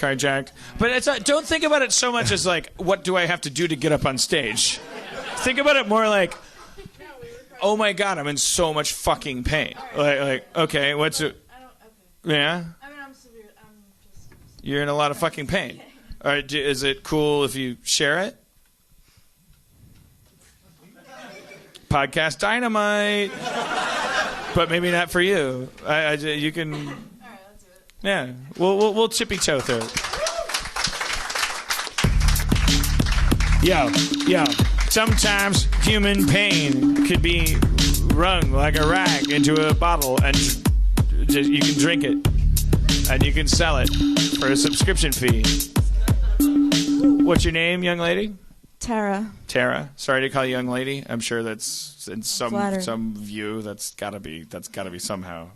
Carjacked. But it's don't think about it so much as like, what do I have to do to get up on stage? Think about it more like, oh my God, I'm in so much fucking pain. Like okay, what's it? Yeah? I mean, I'm severe. You're in a lot of fucking pain. All right, is it cool if you share it? Podcast dynamite. But maybe not for you. You can... All right, let's do it. Yeah, we'll chippy toe through it. Yo. Sometimes human pain could be wrung like a rag into a bottle, and you can drink it, and you can sell it for a subscription fee. What's your name, young lady? Tara. Tara. Sorry to call you young lady. I'm sure that's in Flattered. some view that's gotta be somehow.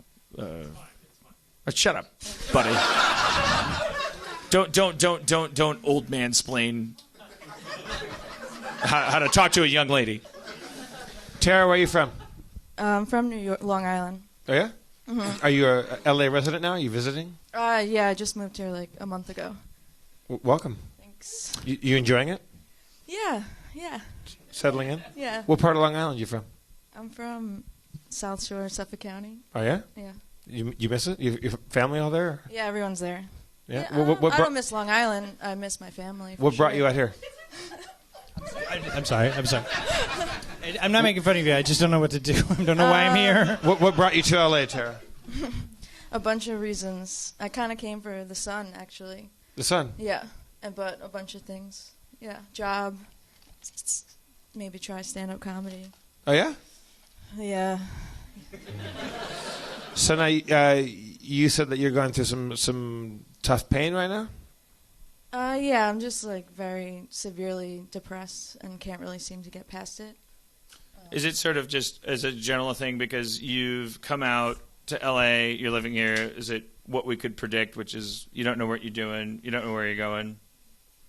Shut up, buddy. Don't old mansplain how to talk to a young lady. Tara, where are you from? I'm from New York, Long Island. Oh yeah. Mm-hmm. Are you a LA resident now? Are you visiting? Yeah, I just moved here like a month ago. Welcome. Thanks. You enjoying it? Yeah. Settling in? Yeah. What part of Long Island are you from? I'm from South Shore, Suffolk County. Oh yeah. Yeah. You miss it? Your family all there? Yeah, everyone's there. Yeah. I don't miss Long Island. I miss my family. What brought you out here? I'm sorry. I'm not making fun of you. I just don't know what to do. I don't know why I'm here. What brought you to LA, Tara? A bunch of reasons. I kind of came for the sun, actually. The sun? Yeah, but a bunch of things. Yeah, job. Maybe try stand-up comedy. Oh yeah. Yeah. So now you said that you're going through some tough pain right now? Yeah, I'm just like very severely depressed and can't really seem to get past it. Is it sort of just as a general thing because you've come out to LA, you're living here? Is it what we could predict, which is you don't know what you're doing, you don't know where you're going?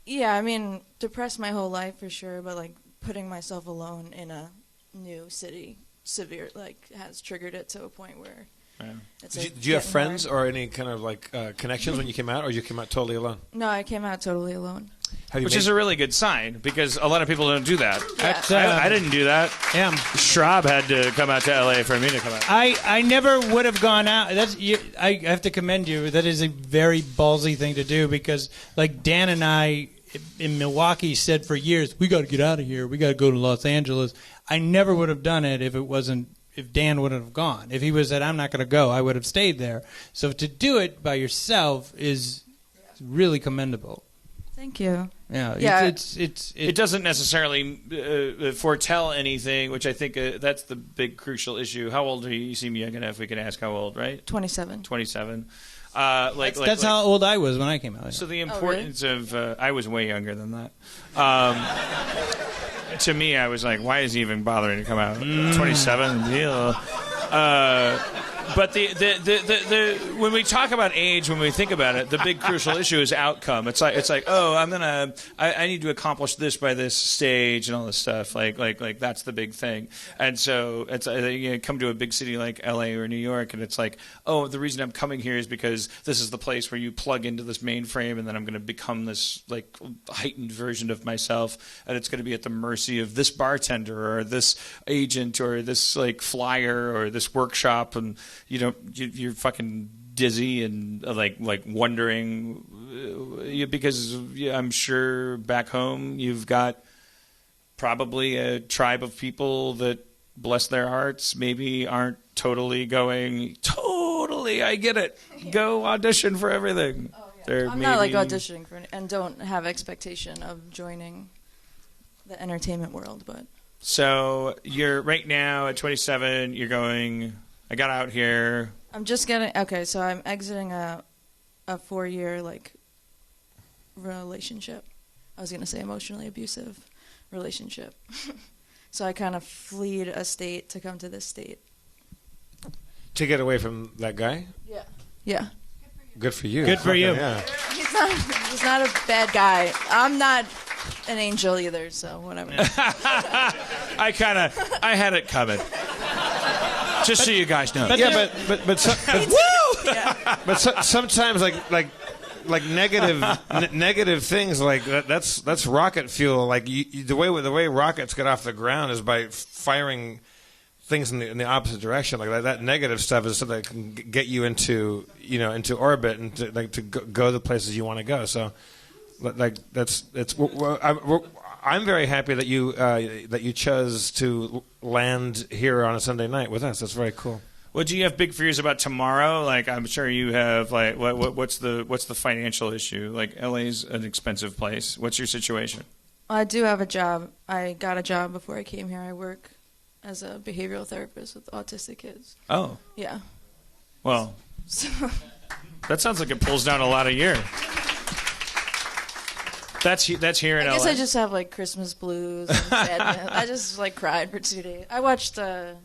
Yeah, I mean, depressed my whole life for sure, but like putting myself alone in a new city has triggered it to a point where it's like Did you have getting friends hard. or any kind of like connections when you came out, or you came out totally alone? No, I came out totally alone. Which is a really good sign because a lot of people don't do that. Yeah. I didn't do that. Yeah. Schraub had to come out to LA for me to come out. I never would have gone out. I have to commend you. That is a very ballsy thing to do because, like Dan and I in Milwaukee said for years, we got to get out of here. We got to go to Los Angeles. I never would have done it if Dan wouldn't have gone. If he was said, I'm not going to go, I would have stayed there. So to do it by yourself is really commendable. Thank you. Yeah. It doesn't necessarily foretell anything, which I think that's the big crucial issue. How old are you? You seem young enough. We can ask how old, right? 27. 27. That's how old I was when I came out. So the importance of I was way younger than that. To me, I was like, why is he even bothering to come out? 27, deal. But the when we talk about age, when we think about it, the big crucial issue is outcome. It's like oh, I need to accomplish this by this stage and all this stuff. Like that's the big thing. And so it's you come to a big city like LA or New York, and it's like oh, the reason I'm coming here is because this is the place where you plug into this mainframe, and then I'm going to become this like heightened version of myself, and it's going to be at the mercy of this bartender or this agent or this like flyer or this workshop, and you're fucking dizzy and like wondering because I'm sure back home you've got probably a tribe of people that bless their hearts maybe aren't totally I get it, go audition for everything. I'm not like auditioning for and don't have expectation of joining the entertainment world, but so you're right now at 27 you're going I got out here. So I'm exiting a 4-year like relationship. I was gonna say emotionally abusive relationship. So I kind of fled a state to come to this state. To get away from that guy? Yeah. Good for you. Good for you. Yeah. He's not a bad guy. I'm not an angel either, so whatever. I had it coming. Just so you guys know. But sometimes like negative things like that's rocket fuel. Like the way rockets get off the ground is by firing things in the opposite direction. Like that negative stuff is something that can get you into orbit and to go the places you want to go. So like I'm very happy that you chose to land here on a Sunday night with us. That's very cool. Well, do you have big fears about tomorrow? Like, I'm sure you have. Like, what's the financial issue? Like, LA's an expensive place. What's your situation? I do have a job. I got a job before I came here. I work as a behavioral therapist with autistic kids. Oh. Yeah. Well, that sounds like it pulls down a lot of year. That's here in LA. I guess I just have like Christmas blues and sadness. I just like cried for 2 days. I watched The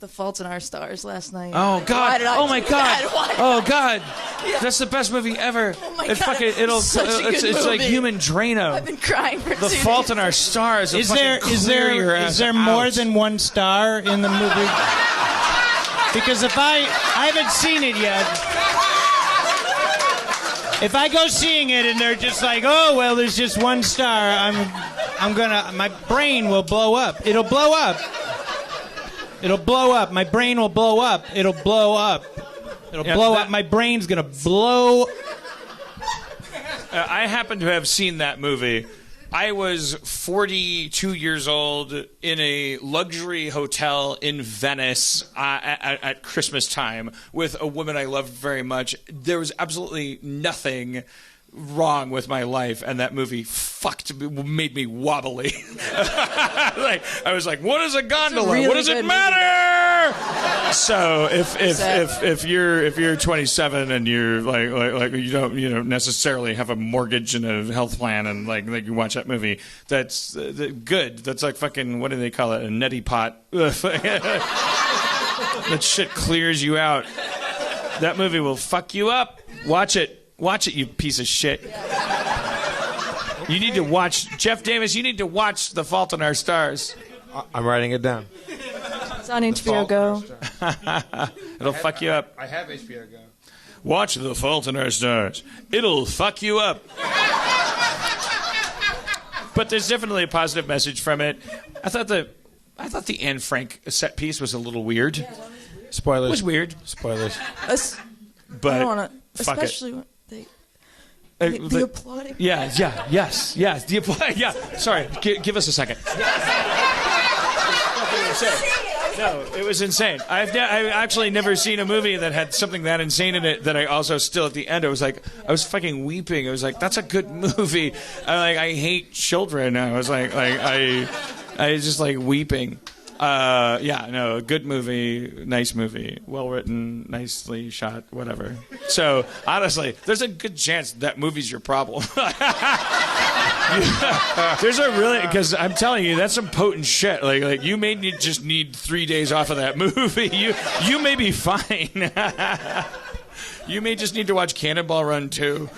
Fault in Our Stars last night. Oh God! Oh my God! Oh God! Yeah. That's the best movie ever. Oh my God! It's like Human Drano. I've been crying for 2 days. The Fault in Our Stars. Is there more than one star in the movie? Because I haven't seen it yet. If I go seeing it and they're just like, oh well, there's just one star, my brain will blow up. It'll blow up. It'll blow up. My brain will blow up. It'll blow up. It'll blow up. My brain's gonna blow. I happen to have seen that movie. I was 42 years old in a luxury hotel in Venice at Christmas time with a woman I loved very much. There was absolutely nothing wrong with my life, and that movie made me wobbly. Like, I was like, what is a gondola? Really, what does it matter? So if you're 27 and you're like you don't necessarily have a mortgage and a health plan and like you watch that movie, that's good. That's like fucking, what do they call it? A neti pot. That shit clears you out. That movie will fuck you up. Watch it. Watch it, you piece of shit. You need to watch, Jeff Davis, you need to watch The Fault in Our Stars. I'm writing it down. It's on HBO Go. It'll fuck you up. I have HBO Go. Watch The Fault in Our Stars. It'll fuck you up. But there's definitely a positive message from it. I thought the Anne Frank set piece was a little weird. Spoilers. It was weird. Spoilers. But I don't want to, fuck especially it. when the applauding. Yes. The applauding. Yeah. Sorry. Give us a second. No, it was insane. I've actually never seen a movie that had something that insane in it that I also still at the end I was fucking weeping. I was like, that's a good movie. I hate children. I was like I was just like weeping. Good movie, nice movie, well written, nicely shot, whatever. So honestly, there's a good chance that movie's your problem. There's a really, because I'm telling you, that's some potent shit. Like you may just need 3 days off of that movie. You may be fine. You may just need to watch Cannonball Run 2.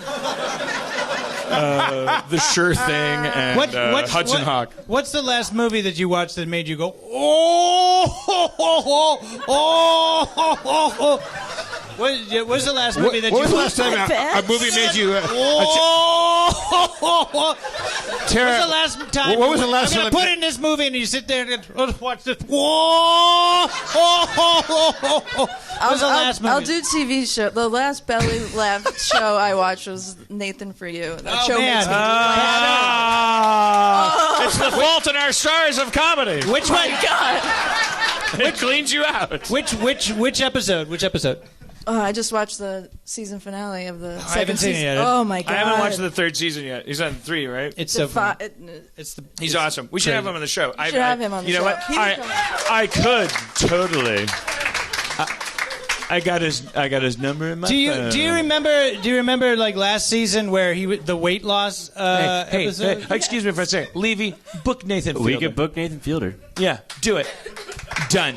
The Sure Thing, and Hudson Hawk. What's the last movie that you watched that made you go, oh? What was the last movie that you watched? What was the last time a movie made you... Tara, what was the last time? What was the last time? I'm going to put in this movie and you sit there and watch this. What was the last movie? I'll do TV show. The last belly laugh show I watched was Nathan For You. That show makes me laugh. It's The Fault in Our Stars of comedy. Which one? God. It cleans you out. Which episode? Which episode? I just watched the season finale of the I haven't seen it yet. Oh my God. I haven't watched the third season yet. He's on 3, right? It's so fun. He's awesome. We should have him on the show. We should have him on the show. You know what? I could totally. I got his number in my phone. Do you remember like last season where the weight loss episode? Hey, excuse me for a second. Levy, book Nathan Fielder. We could book Nathan Fielder. Yeah, do it. Done.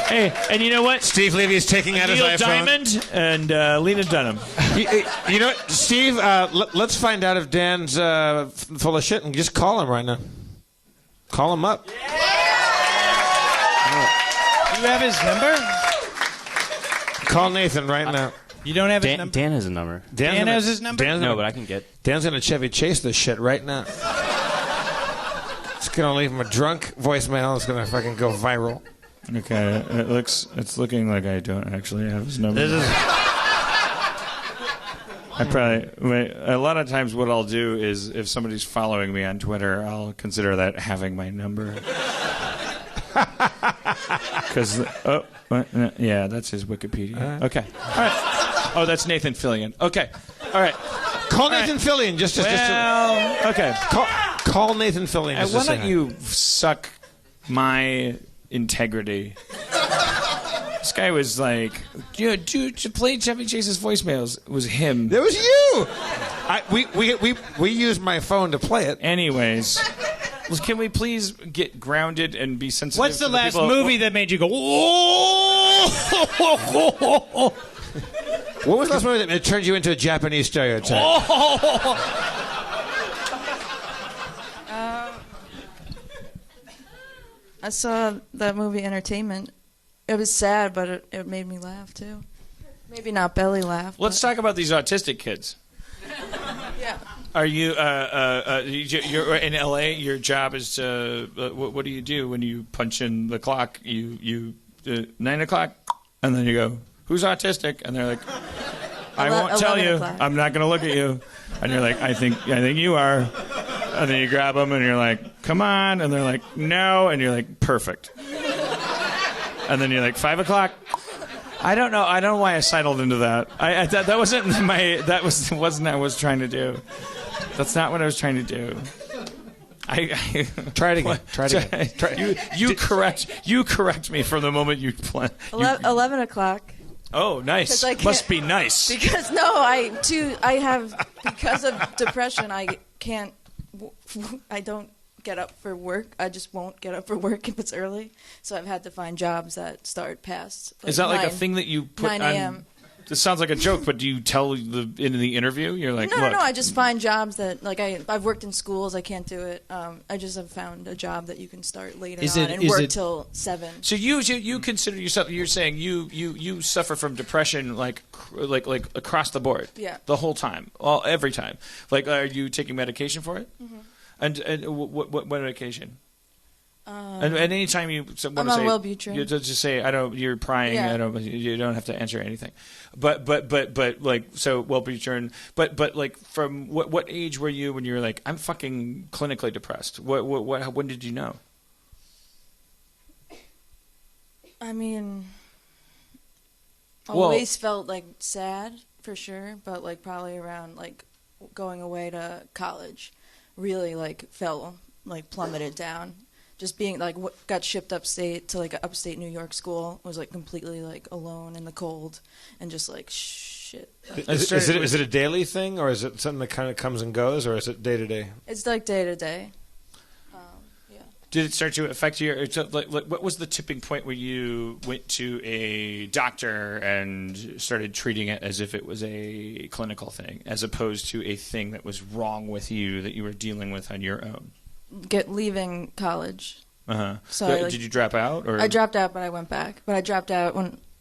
Hey, and you know what? Steve Levy is taking out his Neil iPhone. Diamond and Lena Dunham. You know what, Steve? Let's find out if Dan's full of shit and just call him right now. Call him up. Do you have his number? Call Nathan right now. You don't have his number? Dan has a number. Dan has his number? No, but I can get... Dan's going to Chevy Chase this shit right now. It's going to leave him a drunk voicemail. It's going to fucking go viral. Okay, it's looking like I don't actually have his number. I probably a lot of times what I'll do is if somebody's following me on Twitter, I'll consider that having my number. Because yeah, that's his Wikipedia. Okay, all right. Oh, that's Nathan Fillion. Okay, all right. Call Nathan Fillion. Just okay. Call Nathan Fillion. Why don't you suck my integrity? This guy was like, dude, to play Chevy Chase's voicemails. It was him. That was you. We used my phone to play it. Anyways, can we please get grounded and be sensitive? What's the last movie that made you go, oh? What was the last movie that turned you into a Japanese stereotype? I saw that movie Entertainment. It was sad, but it made me laugh too. Maybe not belly laugh. Let's talk about these autistic kids. Yeah. Are you you're in LA? Your job is to what do you do when you punch in the clock? You 9 o'clock, and then you go, "Who's autistic?" And they're like, "I won't tell you. O'clock. I'm not going to look at you." And you're like, "I think you are." And then you grab them, and you're like, "Come on!" And they're like, "No," and you're like, "Perfect." And then you're like, 5 o'clock. I don't know. I don't know why I sidled into that. That wasn't that wasn't what I was trying to do. That's not what I was trying to do. Try it again. Try it again. You correct me from the moment you play. 11 o'clock. Oh, nice. Must be nice. Because because of depression, I don't get up for work. I just won't get up for work if it's early. So I've had to find jobs that start past. Is that like a thing that you put 9 a.m. This sounds like a joke, but do you tell in the interview? You're like, no, look. no. I just find jobs that I've worked in schools. I can't do it. I just have found a job that you can start later and work till 7. So you consider yourself? You're saying you suffer from depression like across the board. Yeah. The whole time, every time. Like, are you taking medication for it? Mm-hmm. And what medication? And any time you want to say, I'm on Wellbutrin. You just say, I don't. You're prying. Yeah. You don't have to answer anything. But like, so Wellbutrin. But like, from what age were you when you were like, I'm fucking clinically depressed? When did you know? I mean, always felt like sad for sure, but like probably around like going away to college, really like fell like plummeted down. Just being like got shipped upstate to like an upstate New York school, was like completely like alone in the cold and just like shit. Is it a daily thing, or is it something that kind of comes and goes, or is it day to day? It's like day to day. Yeah. Did it start to affect you? Like, what was the tipping point where you went to a doctor and started treating it as if it was a clinical thing, as opposed to a thing that was wrong with you that you were dealing with on your own? Leaving college. Uh-huh. So did you drop out? Or? I dropped out, but I went back. But I dropped out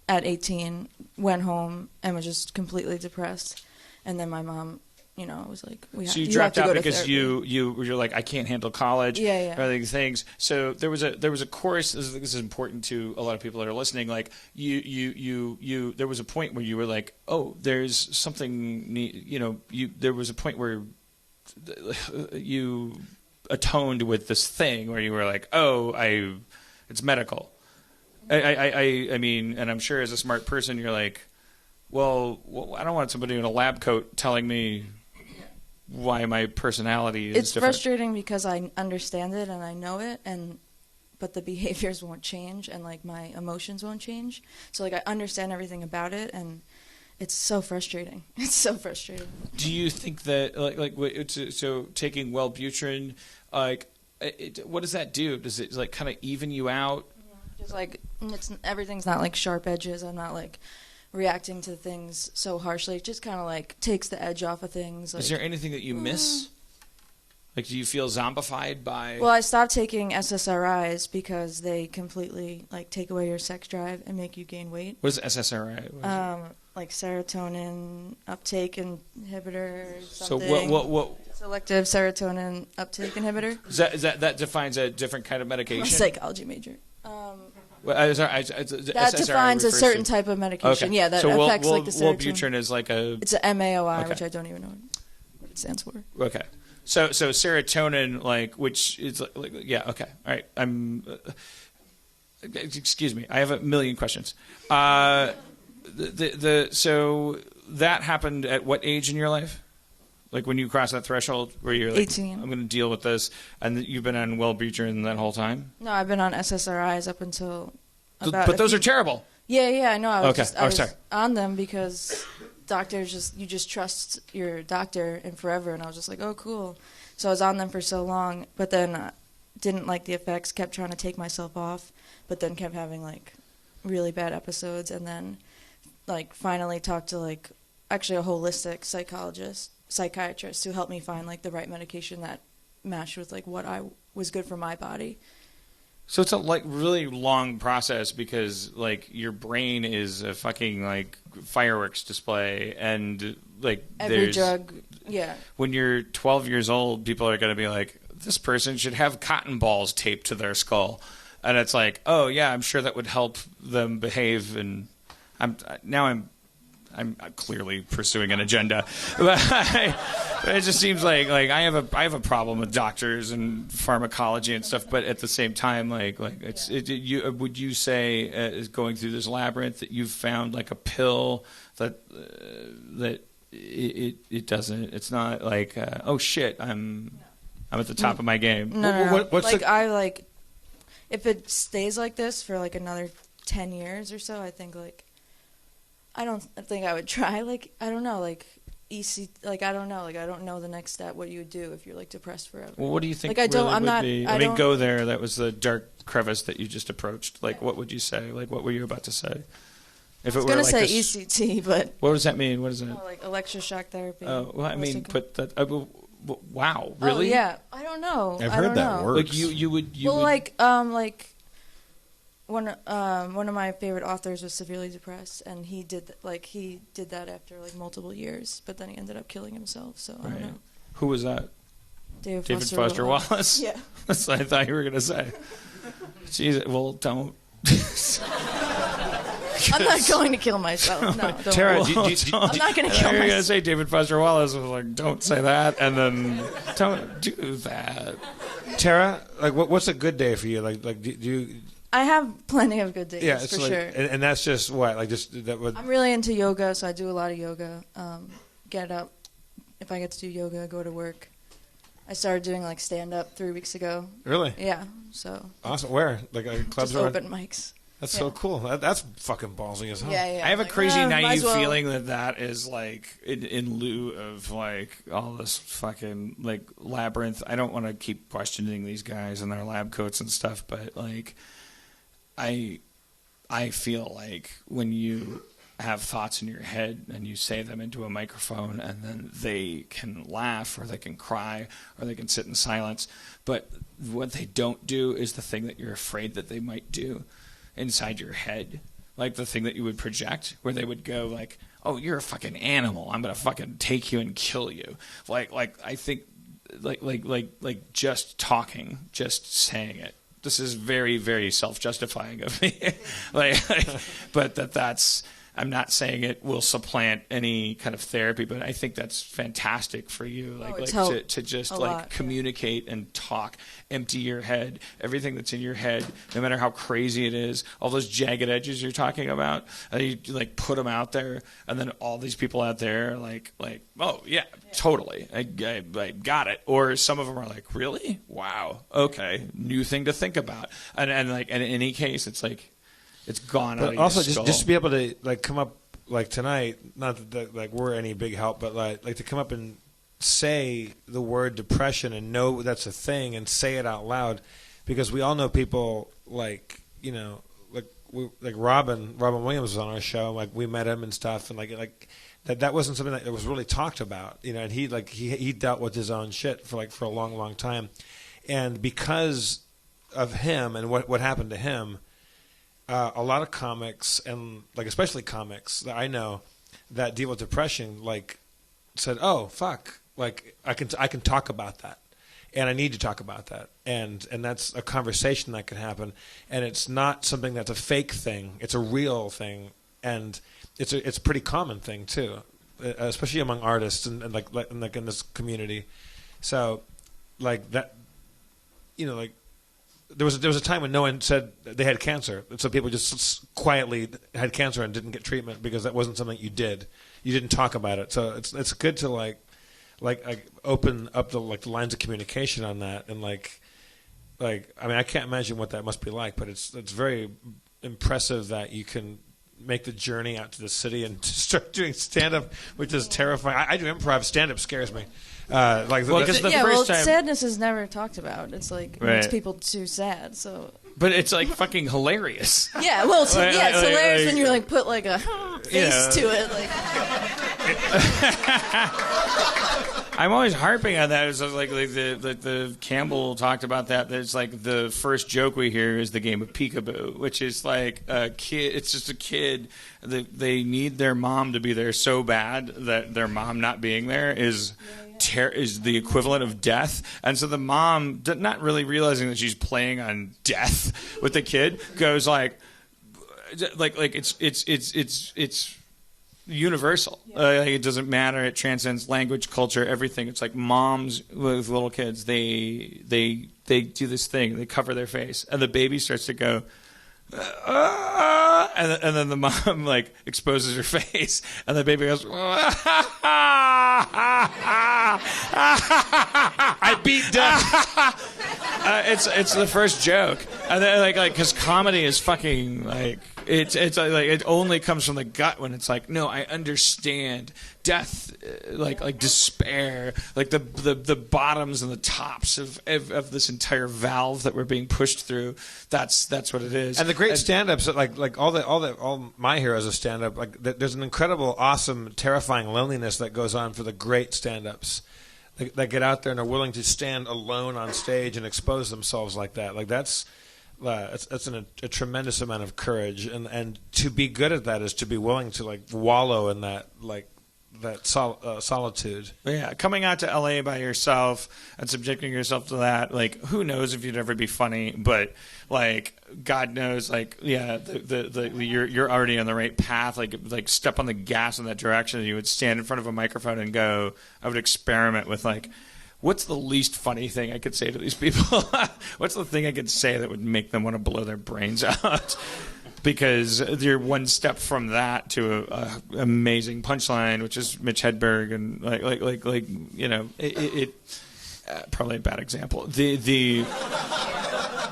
at 18, went home, and was just completely depressed. And then my mom, was like, So you dropped out because you're you're like, I can't handle college. Yeah. Or these things. So there was a course. This is important to a lot of people that are listening. Like you there was a point where you were like, oh, there's something. There was a point where you atoned with this thing where you were like, oh, it's medical. I mean, and I'm sure as a smart person, you're like, well, I don't want somebody in a lab coat telling me why my personality is It's different. frustrating because I understand it and I know it, but the behaviors won't change and like my emotions won't change. So like I understand everything about it, and it's so frustrating. It's so frustrating. Do you think that so taking Wellbutrin, what does that do? Does it like kind of even you out? Just like everything's not like sharp edges. I'm not like reacting to things so harshly. It just kind of like takes the edge off of things. Like, is there anything that you miss? Like, do you feel zombified by? Well, I stopped taking SSRIs because they completely like take away your sex drive and make you gain weight. What is SSRI? What is it? Like serotonin uptake inhibitor or So something. what? Selective serotonin uptake inhibitor. Is that defines a different kind of medication? I'm a psychology major. That That defines a certain type of medication. Okay. Yeah, that so affects like the serotonin. Wellbutrin is like a. It's a MAOI, Okay. which I don't even know what it stands for. Okay. So serotonin, like, which is like yeah, okay, all right. Excuse me, I have a million questions. So that happened at what age in your life? Like when you cross that threshold where you're like, 18. I'm going to deal with this, and you've been on Wellbutrin that whole time. No, I've been on SSRIs up until about. But those are terrible. Yeah, I know. I was Okay. I was Sorry. on them because doctors you just trust your doctor and forever, and I was just like, oh, cool. So I was on them for so long, but then didn't like the effects, kept trying to take myself off, but then kept having like really bad episodes, and then like finally talked to like actually a holistic psychiatrist who helped me find like the right medication that matched with like what I was good for my body. So it's a like really long process because like your brain is a fucking like fireworks display, and like Every there's drug, yeah. when you're 12 years old, people are going to be like, this person should have cotton balls taped to their skull, and it's like, oh yeah, I'm sure that would help them behave. And I'm clearly pursuing an agenda, but it just seems like I have a problem with doctors and pharmacology and stuff. But at the same time, would you say is going through this labyrinth that you've found like a pill that it doesn't? It's not like oh shit, I'm at the top of my game. No. If it stays like this for like another 10 years or so, I think like. I don't think I would try. Like, I don't know. Like, I don't know. Like, I don't know the next step. What you would do if you're like depressed forever. Well, what do you think? Like, Be? I mean, go there. That was the dark crevice that you just approached. Like, what would you say? Like, what were you about to say? If I was going to say ECT, but what does that mean? What is it? Like electroshock therapy. Oh, well, I mean, but that. Wow, really? Oh, yeah. I don't know. I've heard that works. Like you would. One of my favorite authors was severely depressed, and he did that after like multiple years, but then he ended up killing himself. So I don't know. Who was that? David Foster Wallace. Yeah, that's what I thought you were gonna say. Jesus, well, don't. I'm not going to kill myself. No, don't. Tara, I'm not going to kill You're myself. gonna say David Foster Wallace was like, don't say that, and then don't do that. Tara, like what's a good day for you? Like do you? I have plenty of good days, Yeah, it's for like, sure. and that's just what, like just that. I'm really into yoga, so I do a lot of yoga. Get up, if I get to do yoga, go to work. I started doing like stand up 3 weeks ago. Really? Yeah. So. Awesome. Where? Like clubs just around? open mics. That's so cool. That's fucking ballsy as hell. Yeah. I have a crazy naive well. feeling that is like in lieu of like all this fucking like labyrinth. I don't want to keep questioning these guys and their lab coats and stuff, but like I feel like when you have thoughts in your head and you say them into a microphone and then they can laugh or they can cry or they can sit in silence, but what they don't do is the thing that you're afraid that they might do inside your head, like the thing that you would project where they would go like, oh, you're a fucking animal, I'm gonna fucking take you and kill you. Like I think like just talking, just saying it, this is very, very self-justifying of me. But that's I'm not saying it will supplant any kind of therapy, but I think that's fantastic for you, to just communicate and talk, empty your head, everything that's in your head, no matter how crazy it is, all those jagged edges you're talking about, you like put them out there, and then all these people out there are like, oh yeah, totally, I got it, or some of them are like, really, wow, okay, new thing to think about, and in any case, it's like. It's gone out of your skull. Also, just to be able to like come up like tonight, not that like we're any big help, but like to come up and say the word depression and know that's a thing and say it out loud, because we all know people like like Robin Williams was on our show, like we met him and stuff, and like that wasn't something that was really talked about, and he dealt with his own shit for a long, long time. And because of him and what happened to him, a lot of comics and especially comics that I know that deal with depression said, "Oh fuck, I can talk about that, and I need to talk about that," and that's a conversation that can happen, and it's not something that's a fake thing; it's a real thing, and it's a pretty common thing too, especially among artists and in this community. So that. There was a time when no one said they had cancer, so people just quietly had cancer and didn't get treatment because that wasn't something you did. You didn't talk about it. So it's good to open up the lines of communication on that, and I mean, I can't imagine what that must be like, but it's very impressive that you can make the journey out to the city and start doing stand-up, which is terrifying. I do improv. Stand-up scares me. Sadness is never talked about. It's it makes people too sad. So, but it's fucking hilarious. Yeah, well, it's hilarious when you put a face to it. I'm always harping on that. It's the Campbell talked about that. It's the first joke we hear is the game of peekaboo, which is a kid. It's just a kid. They need their mom to be there so bad that their mom not being there is the equivalent of death, and so the mom, not really realizing that she's playing on death with the kid, goes it's universal. It doesn't matter. It transcends language, culture, everything. It's moms with little kids. They do this thing. They cover their face, and the baby starts to go. And then the mom exposes her face, and the baby goes. I beat death. It's the first joke, and then because comedy is fucking it only comes from the gut when it's no, I understand death, despair, the bottoms and the tops of this entire valve that we're being pushed through. That's what it is. And the great stand-ups, all my heroes of stand-up, there's an incredible, awesome, terrifying loneliness that goes on for the great stand-ups that get out there and are willing to stand alone on stage and expose themselves like that. That's a tremendous amount of courage, and to be good at that is to be willing to wallow in that solitude. Yeah, coming out to LA by yourself and subjecting yourself to that, who knows if you'd ever be funny, but God knows, you're already on the right path. Step on the gas in that direction. You would stand in front of a microphone and go. I would experiment with what's the least funny thing I could say to these people? What's the thing I could say that would make them want to blow their brains out? Because you're one step from that to a amazing punchline, which is Mitch Hedberg, and probably a bad example.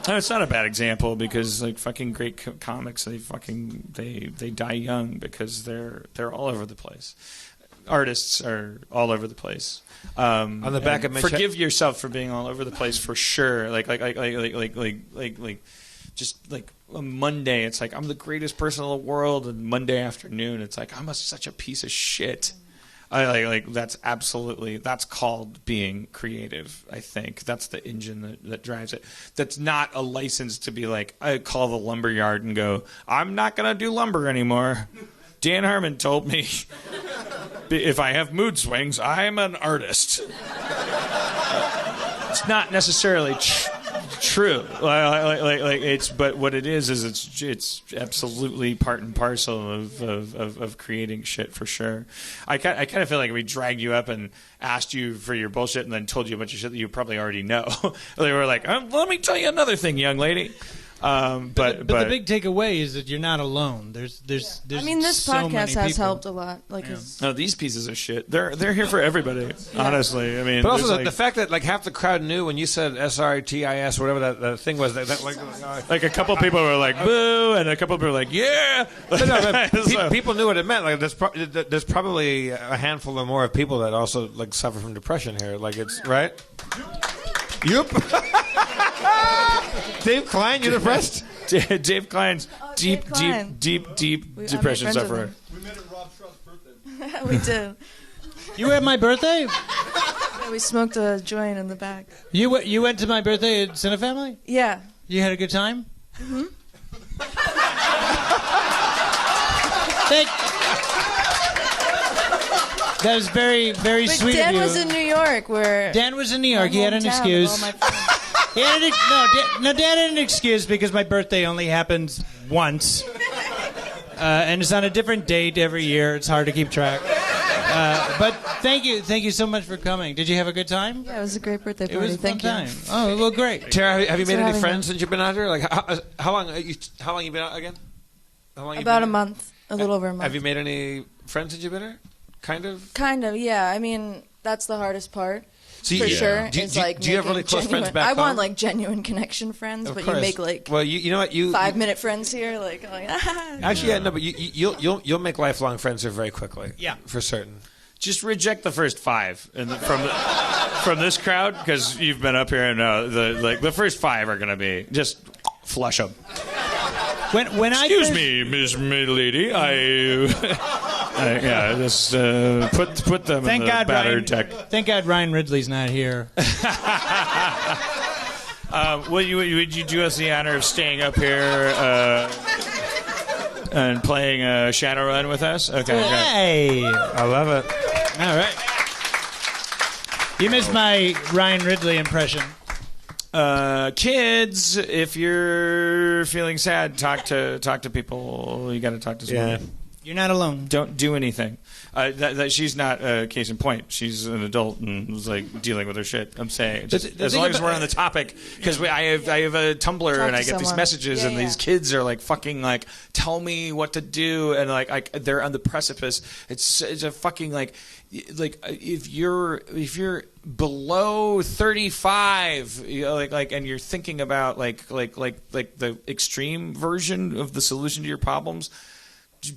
No, it's not a bad example because fucking great comics, they die young because they're all over the place. Artists are all over the place. On the back of Mitch, forgive yourself for being all over the place for sure. Just a Monday, it's I'm the greatest person in the world, and Monday afternoon, it's I'm such a piece of shit. That's called being creative. I think that's the engine that drives it. That's not a license to be I call the lumber yard and go, I'm not gonna do lumber anymore. Dan Harmon told me if I have mood swings, I'm an artist. It's not necessarily true. But what it is it's absolutely part and parcel of creating shit for sure. I kind of feel like we dragged you up and asked you for your bullshit and then told you a bunch of shit that you probably already know. They were let me tell you another thing, young lady. But the big takeaway is that you're not alone. There's I mean, this so podcast has people. helped a lot. No, these pieces of shit. They're here for everybody. Honestly, I mean. But also the fact that half the crowd knew when you said SRTIS, whatever that thing was. That a couple people were boo, and a couple people were yeah. People knew what it meant. There's probably a handful or more of people that also suffer from depression here. It's right. Yep. Dave Klein, you're depressed? Dave Klein's deep depression sufferer. We met at Rob Schraub's birthday. We did. You were at my birthday? Yeah, we smoked a joint in the back. You went to my birthday at Cinefamily? Yeah. You had a good time? Mm-hmm. That was very, very But sweet Dan of you. was in New York, where Dan was in New York. He had an excuse. Dan had an excuse because my birthday only happens once. And it's on a different date every year. It's hard to keep track. But thank you so much for coming. Did you have a good time? Yeah, it was a great birthday party. It was a fun Thank you. time. Oh, well, great. Tara, have you made any having friends since you've been out here? Like, how long you been out again? How long you About been a month, a little over a month. Have you made any friends since you've been here? Kind of. Kind of, yeah. I mean, that's the hardest part. So for sure. Do It's you like have really close genuine, friends back I home? want like genuine connection friends, Of but course. you make like well, you know what 5-minute friends here, like Actually, yeah, no, but you'll make lifelong friends here very quickly. Yeah, for certain. Just reject the first 5 from this crowd because you've been up here and the first 5 are going to be just flush them. Excuse me, Miss Lady, just put them in the battered deck. Thank God Ryan Ridley's not here. Would you do us the honor of staying up here and playing Shadowrun with us? Okay, Hey, I love it. All right. You missed my Ryan Ridley impression. Kids, if you're feeling sad, talk to people. You got to talk to someone. Yeah. You're not alone. Don't do anything. That she's not a case in point. She's an adult and was like dealing with her shit. I'm saying, just, as long as we're on the topic, because I have a Tumblr and I get these messages and these kids are like fucking like tell me what to do and like they're on the precipice. It's a fucking like if you're below 35, you know, like and you're thinking about like the extreme version of the solution to your problems.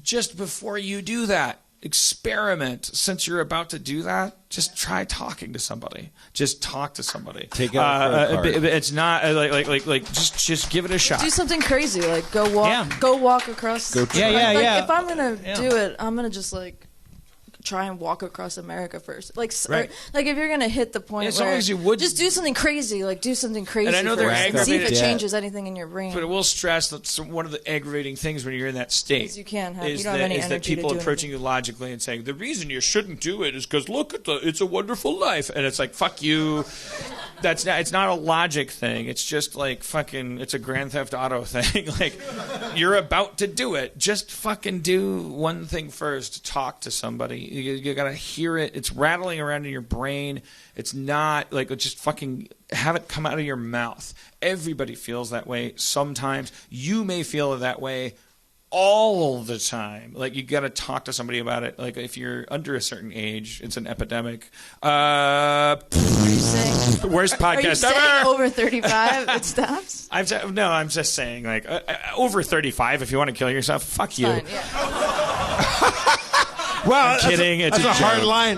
Just before you do that, experiment. Since you're about to do that, just try talking to somebody. Just talk to somebody. Take out it's not just give it a shot. do something crazy, like go walk across. If I'm gonna do it, I'm gonna just like try and walk across America first. Like, right. Like if you're gonna hit the point as where long as you would just do something crazy, like do something crazy. And I know they're first and see if it aggravated. changes anything in your brain. But it will stress that one of the aggravating things when you're in that state Is you can't have- is you don't have any that energy to people do approaching you logically and saying the reason you shouldn't do it is because look at it's a wonderful life, and it's like fuck you. It's not a logic thing. It's just like fucking. It's a Grand Theft Auto thing. Like you're about to do it. Just fucking do one thing first. Talk to somebody. You gotta hear it. It's rattling around in your brain. It's not like just fucking have it come out of your mouth. Everybody feels that way sometimes. You may feel that way all the time. Like you got to talk to somebody about it. Like if you're under a certain age, it's an epidemic. Worst podcast Are you saying ever. over 35 it stops? I'm just saying like over 35. If you want to kill yourself, fuck you. Fine, yeah. Well, I'm kidding. It's that's a hard joke. line.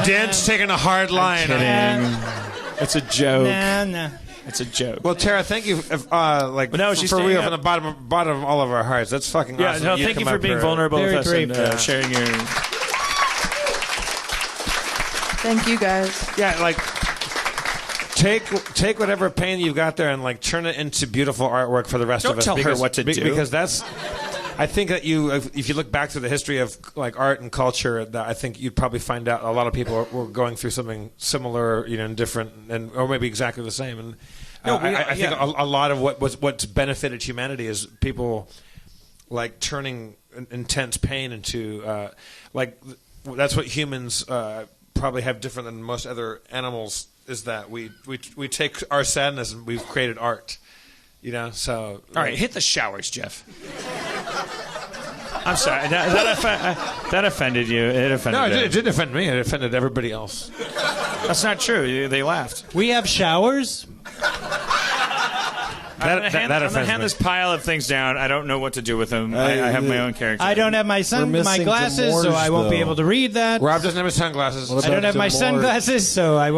Dan's taking a hard line. Kidding. It's a joke. Nah. It's a joke. Well, Tara, thank you. she's for real, staying from the bottom of all of our hearts. That's fucking yeah, awesome. no, thank you come for up being here. vulnerable Very with us brave, and sharing your. Thank you guys. Yeah, like take whatever pain you've got there and like turn it into beautiful artwork for the rest Don't of us. tell her what to do. Because that's. I think that if you look back to the history of like art and culture, that I think you'd probably find out a lot of people were going through something similar, and different, or maybe exactly the same. And I think a lot of what's benefited humanity is people like turning intense pain into like that's what humans probably have different than most other animals, is that we take our sadness and we've created art. So All right, hit the showers, Jeff. I'm sorry. That offended you. It offended. No, him. it didn't offend me. It offended everybody else. That's not true. They laughed. We have showers. I'm That gonna offends hand me. this pile of things down. I don't know what to do with them. I have my own character. I don't have my missing glasses, so Demorge, I won't be though. able to read that. Rob doesn't have his sunglasses. What I don't have my Demorge? sunglasses, so I won't